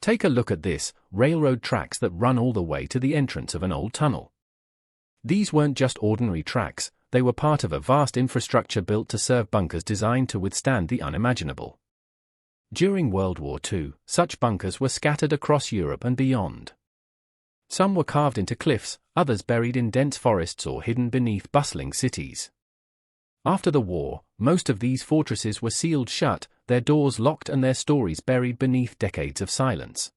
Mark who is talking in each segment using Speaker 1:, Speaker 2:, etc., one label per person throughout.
Speaker 1: Take a look at this: railroad tracks that run all the way to the entrance of an old tunnel. These weren't just ordinary tracks, they were part of a vast infrastructure built to serve bunkers designed to withstand the unimaginable. During World War II, such bunkers were scattered across Europe and beyond. Some were carved into cliffs, others buried in dense forests or hidden beneath bustling cities. After the war, most of these fortresses were sealed shut, their doors locked and their stories buried beneath decades of silence.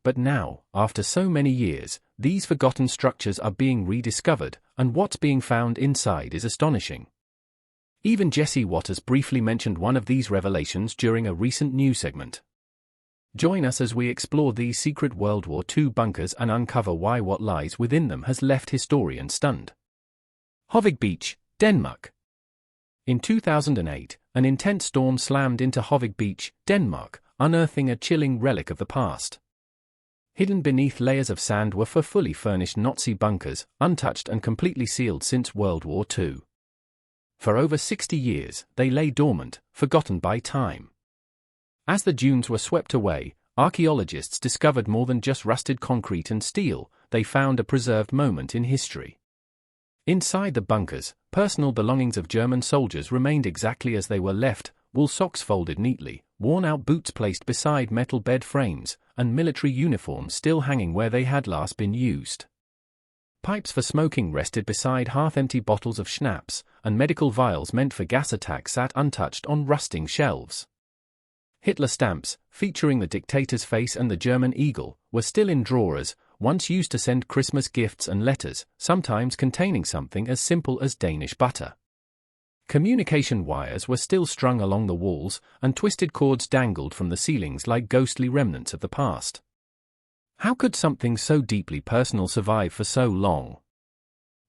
Speaker 1: But now, after so many years, these forgotten structures are being rediscovered, and what's being found inside is astonishing. Even Jesse Waters briefly mentioned one of these revelations during a recent news segment. Join us as we explore these secret World War II bunkers and uncover why what lies within them has left historians stunned. Hovig Beach, Denmark. In 2008, an intense storm slammed into Hovig Beach, Denmark, unearthing a chilling relic of the past. Hidden beneath layers of sand were fully furnished Nazi bunkers, untouched and completely sealed since World War II. For over 60 years, they lay dormant, forgotten by time. As the dunes were swept away, archaeologists discovered more than just rusted concrete and steel. They found a preserved moment in history. Inside the bunkers, personal belongings of German soldiers remained exactly as they were left: wool socks folded neatly, worn-out boots placed beside metal bed frames, and military uniforms still hanging where they had last been used. Pipes for smoking rested beside half-empty bottles of schnapps, and medical vials meant for gas attacks sat untouched on rusting shelves. Hitler stamps, featuring the dictator's face and the German eagle, were still in drawers, once used to send Christmas gifts and letters, sometimes containing something as simple as Danish butter. Communication wires were still strung along the walls, and twisted cords dangled from the ceilings like ghostly remnants of the past. How could something so deeply personal survive for so long?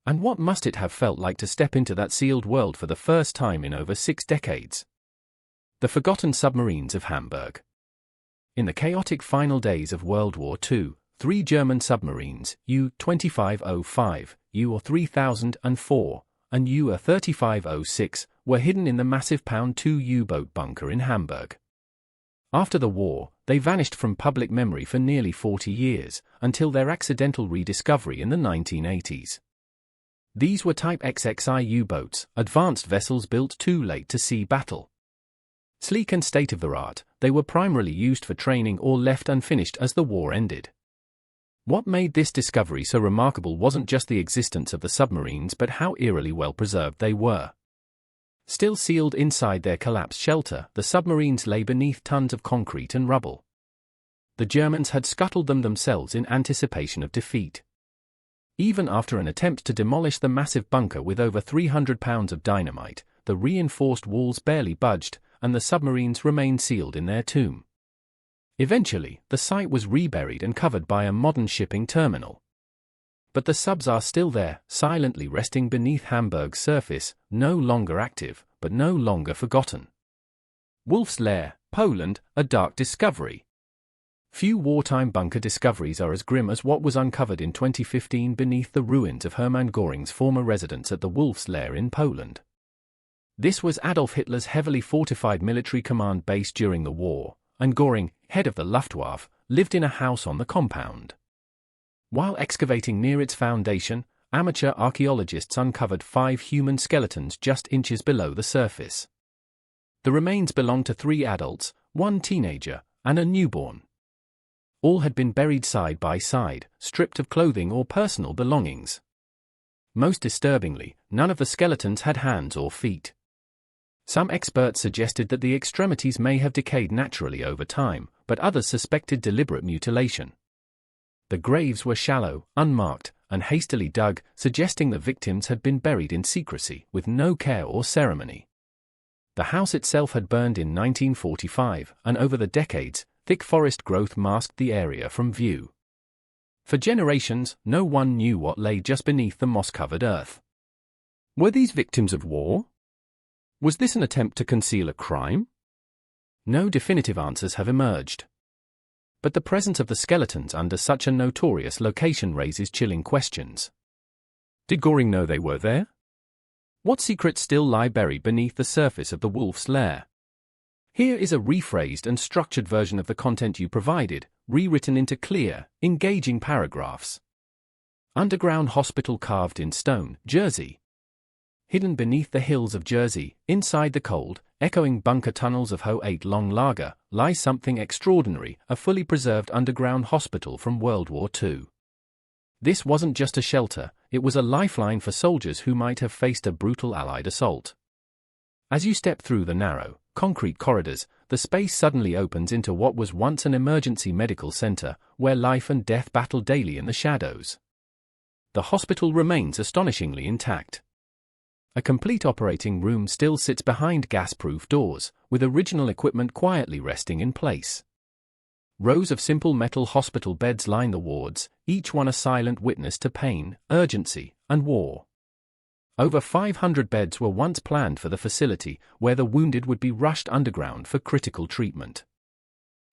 Speaker 1: And what must it have felt like to step into that sealed world for the first time in over 6 decades? The forgotten submarines of Hamburg. In the chaotic final days of World War II, 3 German submarines, U-2505, U-3004, and U-3506, were hidden in the massive Pound 2 U-boat bunker in Hamburg. After the war, they vanished from public memory for nearly 40 years, until their accidental rediscovery in the 1980s. These were Type XXI U-boats, advanced vessels built too late to see battle. Sleek and state-of-the-art, they were primarily used for training or left unfinished as the war ended. What made this discovery so remarkable wasn't just the existence of the submarines but how eerily well preserved they were. Still sealed inside their collapsed shelter, the submarines lay beneath tons of concrete and rubble. The Germans had scuttled them themselves in anticipation of defeat. Even after an attempt to demolish the massive bunker with over 300 pounds of dynamite, the reinforced walls barely budged, and the submarines remained sealed in their tomb. Eventually, the site was reburied and covered by a modern shipping terminal. But the subs are still there, silently resting beneath Hamburg's surface, no longer active, but no longer forgotten. Wolf's Lair, Poland, a dark discovery. Few wartime bunker discoveries are as grim as what was uncovered in 2015 beneath the ruins of Hermann Göring's former residence at the Wolf's Lair in Poland. This was Adolf Hitler's heavily fortified military command base during the war, and Göring, head of the Luftwaffe, lived in a house on the compound. While excavating near its foundation, amateur archaeologists uncovered 5 human skeletons just inches below the surface. The remains belonged to 3 adults, 1 teenager, and a newborn. All had been buried side by side, stripped of clothing or personal belongings. Most disturbingly, none of the skeletons had hands or feet. Some experts suggested that the extremities may have decayed naturally over time, but others suspected deliberate mutilation. The graves were shallow, unmarked, and hastily dug, suggesting the victims had been buried in secrecy, with no care or ceremony. The house itself had burned in 1945, and over the decades, thick forest growth masked the area from view. For generations, no one knew what lay just beneath the moss-covered earth. Were these victims of war? Was this an attempt to conceal a crime? No definitive answers have emerged. But the presence of the skeletons under such a notorious location raises chilling questions. Did Göring know they were there? What secrets still lie buried beneath the surface of the Wolf's Lair? Here is a rephrased and structured version of the content you provided, rewritten into clear, engaging paragraphs. Underground hospital carved in stone, Jersey. Hidden beneath the hills of Jersey, inside the cold, echoing bunker tunnels of Ho-8 Long Lager, lies something extraordinary, a fully preserved underground hospital from World War II. This wasn't just a shelter, it was a lifeline for soldiers who might have faced a brutal Allied assault. As you step through the narrow, concrete corridors, the space suddenly opens into what was once an emergency medical center, where life and death battle daily in the shadows. The hospital remains astonishingly intact. A complete operating room still sits behind gas-proof doors, with original equipment quietly resting in place. Rows of simple metal hospital beds line the wards, each one a silent witness to pain, urgency, and war. Over 500 beds were once planned for the facility, where the wounded would be rushed underground for critical treatment.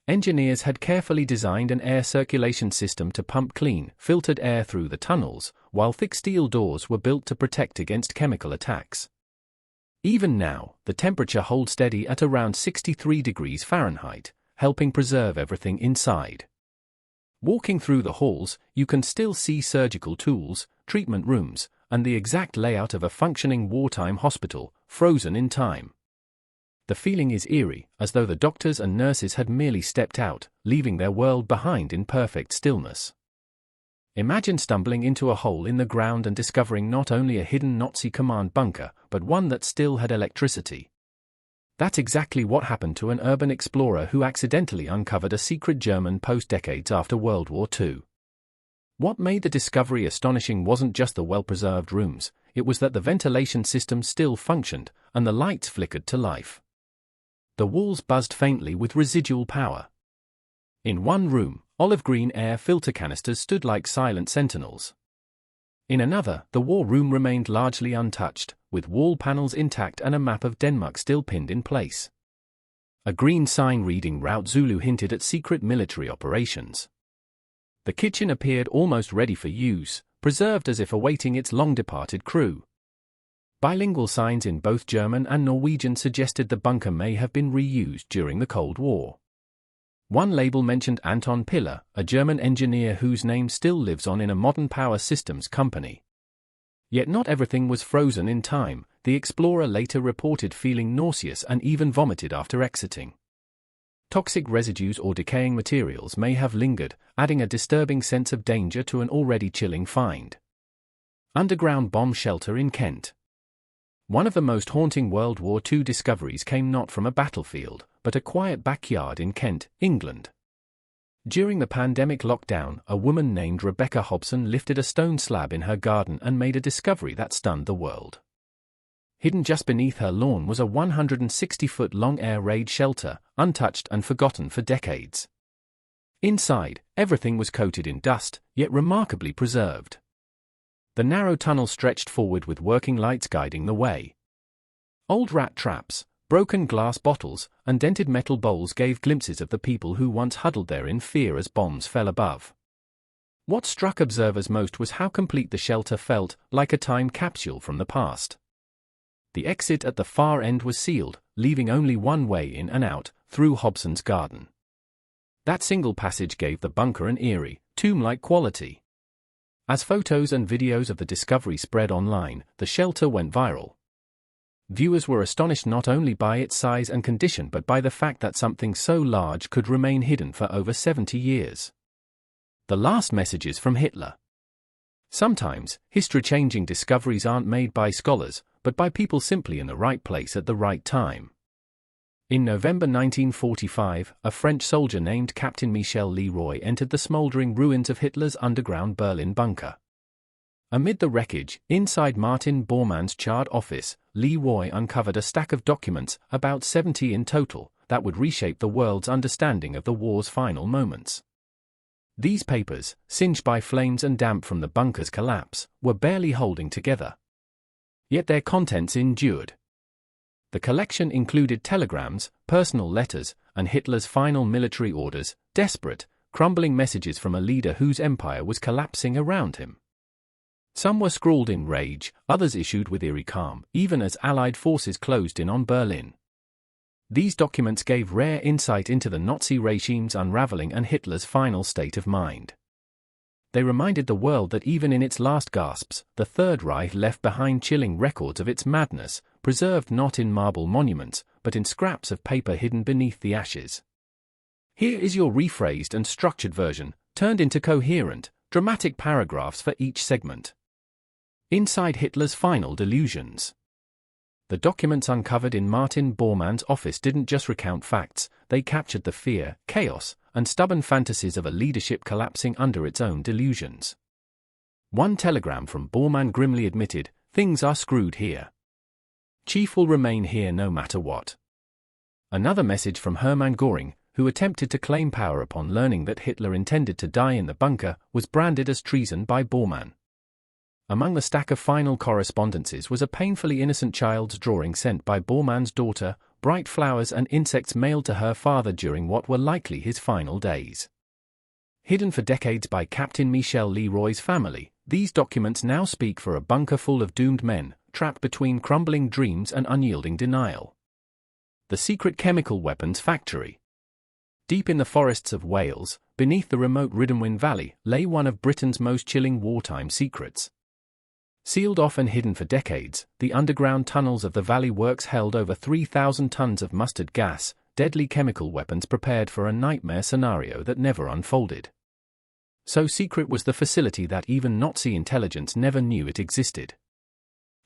Speaker 1: Engineers had carefully designed an air circulation system to pump clean, filtered air through the tunnels, while thick steel doors were built to protect against chemical attacks. Even now, the temperature holds steady at around 63 degrees Fahrenheit, helping preserve everything inside. Walking through the halls, you can still see surgical tools, treatment rooms, and the exact layout of a functioning wartime hospital, frozen in time. The feeling is eerie, as though the doctors and nurses had merely stepped out, leaving their world behind in perfect stillness. Imagine stumbling into a hole in the ground and discovering not only a hidden Nazi command bunker, but one that still had electricity. That's exactly what happened to an urban explorer who accidentally uncovered a secret German post decades after World War II. What made the discovery astonishing wasn't just the well-preserved rooms, it was that the ventilation system still functioned, and the lights flickered to life. The walls buzzed faintly with residual power. In one room, olive green air filter canisters stood like silent sentinels. In another, the war room remained largely untouched, with wall panels intact and a map of Denmark still pinned in place. A green sign reading Route Zulu hinted at secret military operations. The kitchen appeared almost ready for use, preserved as if awaiting its long-departed crew. Bilingual signs in both German and Norwegian suggested the bunker may have been reused during the Cold War. One label mentioned Anton Piller, a German engineer whose name still lives on in a modern power systems company. Yet not everything was frozen in time. The explorer later reported feeling nauseous and even vomited after exiting. Toxic residues or decaying materials may have lingered, adding a disturbing sense of danger to an already chilling find. Underground bomb shelter in Kent. One of the most haunting World War II discoveries came not from a battlefield, but a quiet backyard in Kent, England. During the pandemic lockdown, a woman named Rebecca Hobson lifted a stone slab in her garden and made a discovery that stunned the world. Hidden just beneath her lawn was a 160-foot-long air raid shelter, untouched and forgotten for decades. Inside, everything was coated in dust, yet remarkably preserved. The narrow tunnel stretched forward with working lights guiding the way. Old rat traps, broken glass bottles, and dented metal bowls gave glimpses of the people who once huddled there in fear as bombs fell above. What struck observers most was how complete the shelter felt, like a time capsule from the past. The exit at the far end was sealed, leaving only one way in and out, through Hobson's garden. That single passage gave the bunker an eerie, tomb-like quality. As photos and videos of the discovery spread online, the shelter went viral. Viewers were astonished not only by its size and condition but by the fact that something so large could remain hidden for over 70 years. The last messages from Hitler. Sometimes, history-changing discoveries aren't made by scholars, but by people simply in the right place at the right time. In November 1945, a French soldier named Captain Michel Leroy entered the smoldering ruins of Hitler's underground Berlin bunker. Amid the wreckage, inside Martin Bormann's charred office, Leroy uncovered a stack of documents, about 70 in total, that would reshape the world's understanding of the war's final moments. These papers, singed by flames and damp from the bunker's collapse, were barely holding together. Yet their contents endured. The collection included telegrams, personal letters, and Hitler's final military orders, desperate, crumbling messages from a leader whose empire was collapsing around him. Some were scrawled in rage, others issued with eerie calm, even as Allied forces closed in on Berlin. These documents gave rare insight into the Nazi regime's unraveling and Hitler's final state of mind. They reminded the world that even in its last gasps, the Third Reich left behind chilling records of its madness, preserved not in marble monuments, but in scraps of paper hidden beneath the ashes. Here is your rephrased and structured version, turned into coherent, dramatic paragraphs for each segment. Inside Hitler's final delusions. The documents uncovered in Martin Bormann's office didn't just recount facts, they captured the fear, chaos, and stubborn fantasies of a leadership collapsing under its own delusions. One telegram from Bormann grimly admitted, "Things are screwed here. Chief will remain here no matter what." Another message from Hermann Göring, who attempted to claim power upon learning that Hitler intended to die in the bunker, was branded as treason by Bormann. Among the stack of final correspondences was a painfully innocent child's drawing sent by Bormann's daughter, bright flowers and insects mailed to her father during what were likely his final days. Hidden for decades by Captain Michel Leroy's family, these documents now speak for a bunker full of doomed men, trapped between crumbling dreams and unyielding denial. The secret chemical weapons factory. Deep in the forests of Wales, beneath the remote Rhydymwyn Valley, lay one of Britain's most chilling wartime secrets. Sealed off and hidden for decades, the underground tunnels of the valley works held over 3,000 tons of mustard gas, deadly chemical weapons prepared for a nightmare scenario that never unfolded. So secret was the facility that even Nazi intelligence never knew it existed.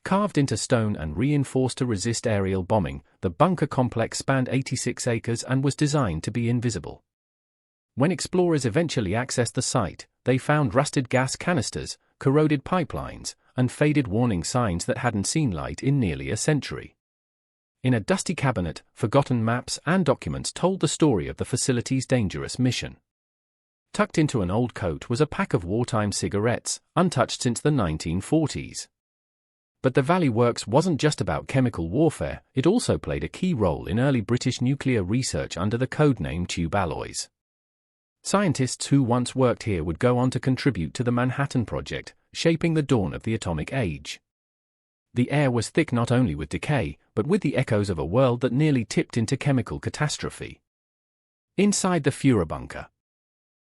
Speaker 1: Carved into stone and reinforced to resist aerial bombing, the bunker complex spanned 86 acres and was designed to be invisible. When explorers eventually accessed the site, they found rusted gas canisters, corroded pipelines, and faded warning signs that hadn't seen light in nearly a century. In a dusty cabinet, forgotten maps and documents told the story of the facility's dangerous mission. Tucked into an old coat was a pack of wartime cigarettes, untouched since the 1940s. But the Valley Works wasn't just about chemical warfare, it also played a key role in early British nuclear research under the codename Tube Alloys. Scientists who once worked here would go on to contribute to the Manhattan Project, shaping the dawn of the atomic age. The air was thick not only with decay, but with the echoes of a world that nearly tipped into chemical catastrophe. Inside the Führer bunker.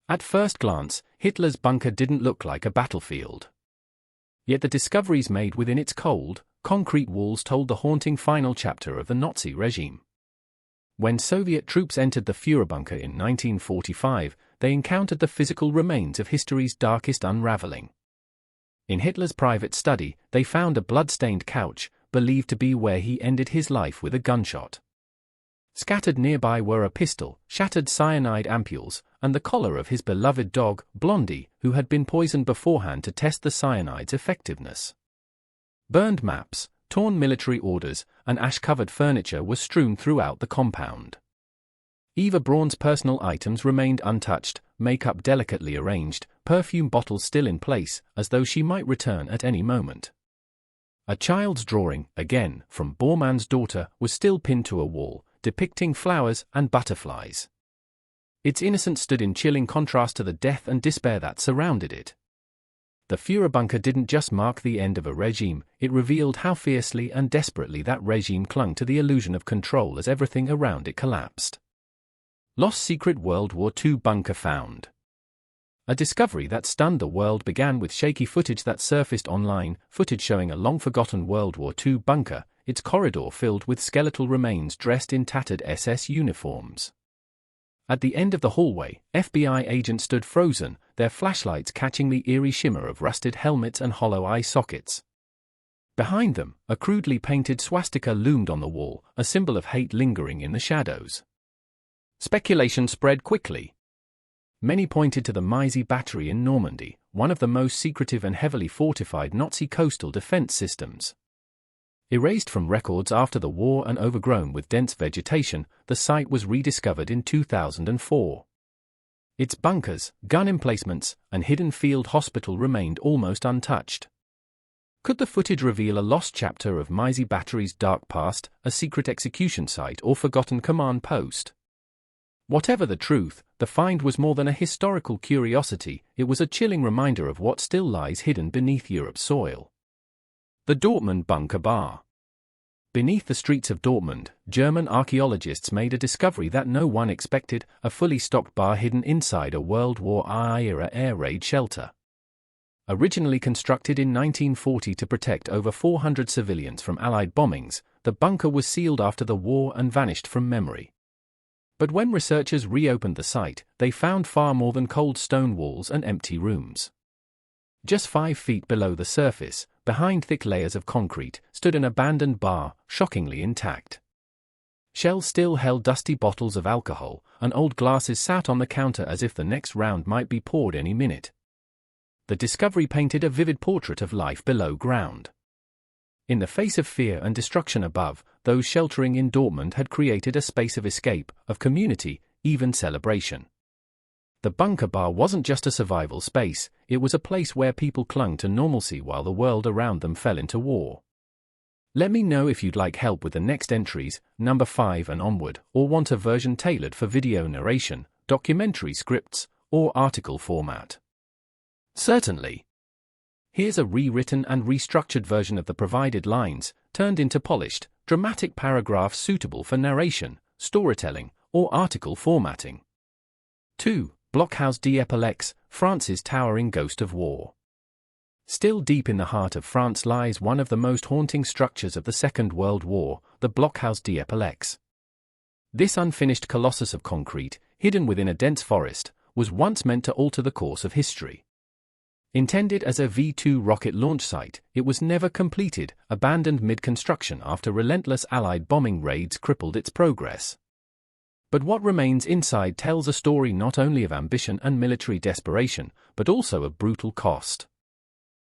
Speaker 1: At first glance, Hitler's bunker didn't look like a battlefield. Yet the discoveries made within its cold, concrete walls told the haunting final chapter of the Nazi regime. When Soviet troops entered the Führer bunker in 1945, they encountered the physical remains of history's darkest unraveling. In Hitler's private study, they found a blood-stained couch, believed to be where he ended his life with a gunshot. Scattered nearby were a pistol, shattered cyanide ampules, and the collar of his beloved dog, Blondie, who had been poisoned beforehand to test the cyanide's effectiveness. Burned maps, torn military orders, and ash-covered furniture were strewn throughout the compound. Eva Braun's personal items remained untouched, makeup delicately arranged, perfume bottles still in place, as though she might return at any moment. A child's drawing, again, from Bormann's daughter, was still pinned to a wall, depicting flowers and butterflies. Its innocence stood in chilling contrast to the death and despair that surrounded it. The Führer bunker didn't just mark the end of a regime, it revealed how fiercely and desperately that regime clung to the illusion of control as everything around it collapsed. Lost secret World War II bunker found. A discovery that stunned the world began with shaky footage that surfaced online, footage showing a long-forgotten World War II bunker, its corridor filled with skeletal remains dressed in tattered SS uniforms. At the end of the hallway, FBI agents stood frozen, their flashlights catching the eerie shimmer of rusted helmets and hollow eye sockets. Behind them, a crudely painted swastika loomed on the wall, a symbol of hate lingering in the shadows. Speculation spread quickly. Many pointed to the Meisy Battery in Normandy, one of the most secretive and heavily fortified Nazi coastal defense systems. Erased from records after the war and overgrown with dense vegetation, the site was rediscovered in 2004. Its bunkers, gun emplacements, and hidden field hospital remained almost untouched. Could the footage reveal a lost chapter of Meisy Battery's dark past, a secret execution site or forgotten command post? Whatever the truth, the find was more than a historical curiosity, it was a chilling reminder of what still lies hidden beneath Europe's soil. The Dortmund Bunker Bar. Beneath the streets of Dortmund, German archaeologists made a discovery that no one expected: a fully stocked bar hidden inside a World War I-era air raid shelter. Originally constructed in 1940 to protect over 400 civilians from Allied bombings, the bunker was sealed after the war and vanished from memory. But when researchers reopened the site, they found far more than cold stone walls and empty rooms. Just 5 feet below the surface, behind thick layers of concrete, stood an abandoned bar, shockingly intact. Shelves still held dusty bottles of alcohol, and old glasses sat on the counter as if the next round might be poured any minute. The discovery painted a vivid portrait of life below ground. In the face of fear and destruction above, those sheltering in Dortmund had created a space of escape, of community, even celebration. The bunker bar wasn't just a survival space, it was a place where people clung to normalcy while the world around them fell into war. Let me know if you'd like help with the next entries, number 5 and onward, or want a version tailored for video narration, documentary scripts, or article format. Certainly. Here's a rewritten and restructured version of the provided lines, turned into polished, dramatic paragraphs suitable for narration, storytelling, or article formatting. 2. Blockhaus d'Epaulettes, France's towering ghost of war. Still deep in the heart of France lies one of the most haunting structures of the Second World War, the Blockhaus d'Epaulettes. This unfinished colossus of concrete, hidden within a dense forest, was once meant to alter the course of history. Intended as a V-2 rocket launch site, it was never completed, abandoned mid-construction after relentless Allied bombing raids crippled its progress. But what remains inside tells a story not only of ambition and military desperation, but also of brutal cost.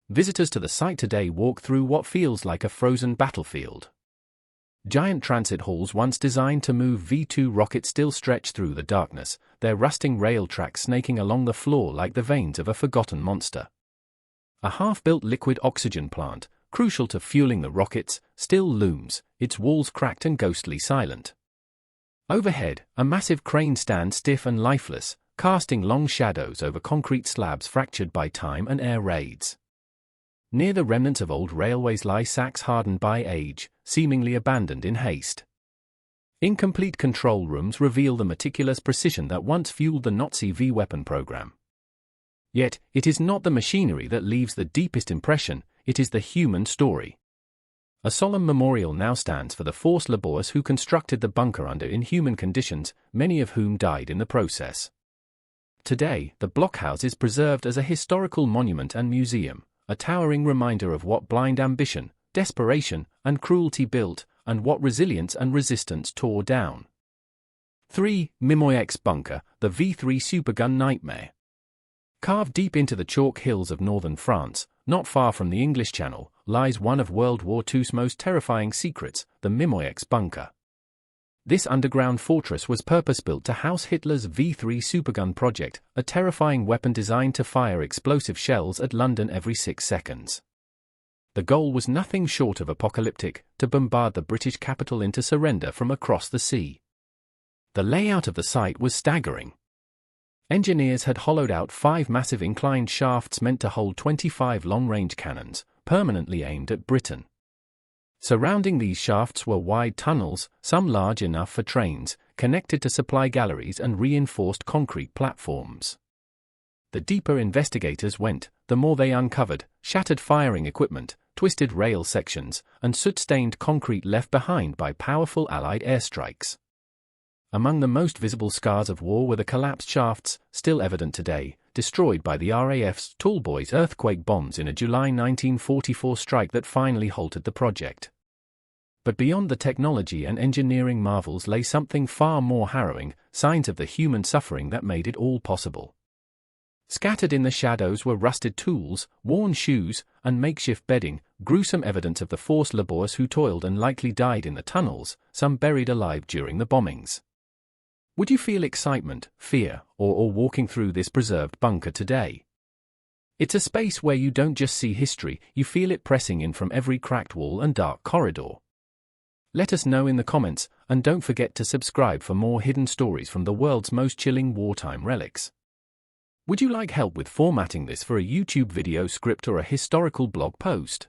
Speaker 1: Visitors to the site today walk through what feels like a frozen battlefield. Giant transit halls once designed to move V-2 rockets still stretch through the darkness, their rusting rail tracks snaking along the floor like the veins of a forgotten monster. A half-built liquid oxygen plant, crucial to fueling the rockets, still looms, its walls cracked and ghostly silent. Overhead, a massive crane stands stiff and lifeless, casting long shadows over concrete slabs fractured by time and air raids. Near the remnants of old railways lie sacks hardened by age, seemingly abandoned in haste. Incomplete control rooms reveal the meticulous precision that once fueled the Nazi V-weapon program. Yet, it is not the machinery that leaves the deepest impression, it is the human story. A solemn memorial now stands for the forced laborers who constructed the bunker under inhuman conditions, many of whom died in the process. Today, the blockhouse is preserved as a historical monument and museum, a towering reminder of what blind ambition, desperation, and cruelty built, and what resilience and resistance tore down. 3. Mimoix Bunker, the V3 supergun nightmare. Carved deep into the chalk hills of northern France, not far from the English Channel, lies one of World War II's most terrifying secrets, the Mimoix Bunker. This underground fortress was purpose-built to house Hitler's V3 supergun project, a terrifying weapon designed to fire explosive shells at London every 6 seconds. The goal was nothing short of apocalyptic: to bombard the British capital into surrender from across the sea. The layout of the site was staggering. Engineers had hollowed out 5 massive inclined shafts meant to hold 25 long-range cannons, permanently aimed at Britain. Surrounding these shafts were wide tunnels, some large enough for trains, connected to supply galleries and reinforced concrete platforms. The deeper investigators went, the more they uncovered: shattered firing equipment, twisted rail sections, and soot-stained concrete left behind by powerful Allied airstrikes. Among the most visible scars of war were the collapsed shafts, still evident today, destroyed by the RAF's Tallboys earthquake bombs in a July 1944 strike that finally halted the project. But beyond the technology and engineering marvels lay something far more harrowing: signs of the human suffering that made it all possible. Scattered in the shadows were rusted tools, worn shoes, and makeshift bedding, gruesome evidence of the forced laborers who toiled and likely died in the tunnels, some buried alive during the bombings. Would you feel excitement, fear, or walking through this preserved bunker today? It's a space where you don't just see history, you feel it pressing in from every cracked wall and dark corridor. Let us know in the comments, and don't forget to subscribe for more hidden stories from the world's most chilling wartime relics. Would you like help with formatting this for a YouTube video script or a historical blog post?